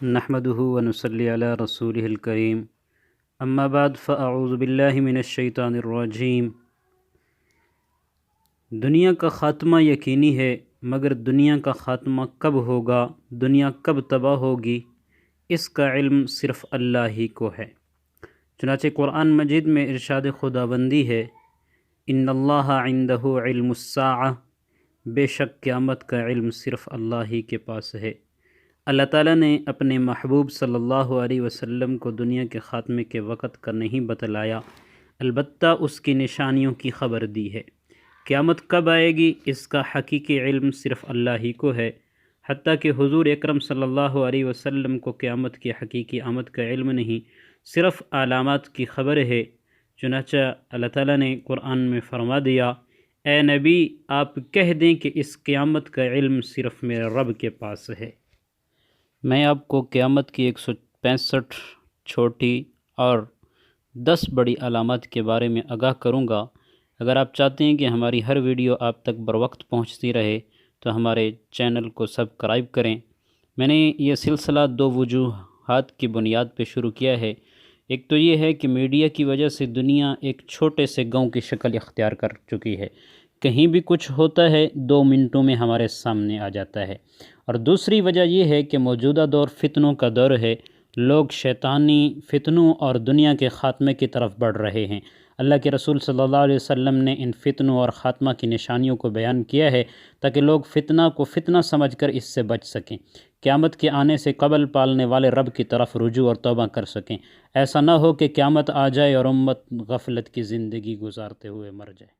نحمده ونصلي على رسوله الكريم اما بعد فاعوذ باللہ من الشیطان الرجیم۔ دنیا کا خاتمہ یقینی ہے، مگر دنیا کا خاتمہ کب ہوگا، دنیا کب تباہ ہوگی، اس کا علم صرف اللہ ہی کو ہے۔ چنانچہ قرآن مجید میں ارشاد خداوندی ہے، ان اللہ عندہ علم الساعہ، بے شک قیامت کا علم صرف اللہ ہی کے پاس ہے۔ اللہ تعالیٰ نے اپنے محبوب صلی اللہ علیہ وسلم کو دنیا کے خاتمے کے وقت کا نہیں بتلایا، البتہ اس کی نشانیوں کی خبر دی ہے۔ قیامت کب آئے گی، اس کا حقیقی علم صرف اللہ ہی کو ہے، حتیٰ کہ حضور اکرم صلی اللہ علیہ وسلم کو قیامت کی حقیقی آمد کا علم نہیں، صرف علامات کی خبر ہے۔ چنانچہ اللہ تعالیٰ نے قرآن میں فرما دیا، اے نبی آپ کہہ دیں کہ اس قیامت کا علم صرف میرے رب کے پاس ہے۔ میں آپ کو قیامت کی 165 چھوٹی اور 10 بڑی علامات کے بارے میں آگاہ کروں گا۔ اگر آپ چاہتے ہیں کہ ہماری ہر ویڈیو آپ تک بروقت پہنچتی رہے تو ہمارے چینل کو سبسکرائب کریں۔ میں نے یہ سلسلہ 2 وجوہات کی بنیاد پہ شروع کیا ہے۔ ایک تو یہ ہے کہ میڈیا کی وجہ سے دنیا ایک چھوٹے سے گاؤں کی شکل اختیار کر چکی ہے، کہیں بھی کچھ ہوتا ہے 2 منٹوں میں ہمارے سامنے آ جاتا ہے۔ اور دوسری وجہ یہ ہے کہ موجودہ دور فتنوں کا دور ہے، لوگ شیطانی فتنوں اور دنیا کے خاتمے کی طرف بڑھ رہے ہیں۔ اللہ کے رسول صلی اللہ علیہ وسلم نے ان فتنوں اور خاتمہ کی نشانیوں کو بیان کیا ہے تاکہ لوگ فتنہ کو فتنہ سمجھ کر اس سے بچ سکیں، قیامت کے آنے سے قبل پالنے والے رب کی طرف رجوع اور توبہ کر سکیں۔ ایسا نہ ہو کہ قیامت آ جائے اور امت غفلت کی زندگی گزارتے ہوئے مر جائے۔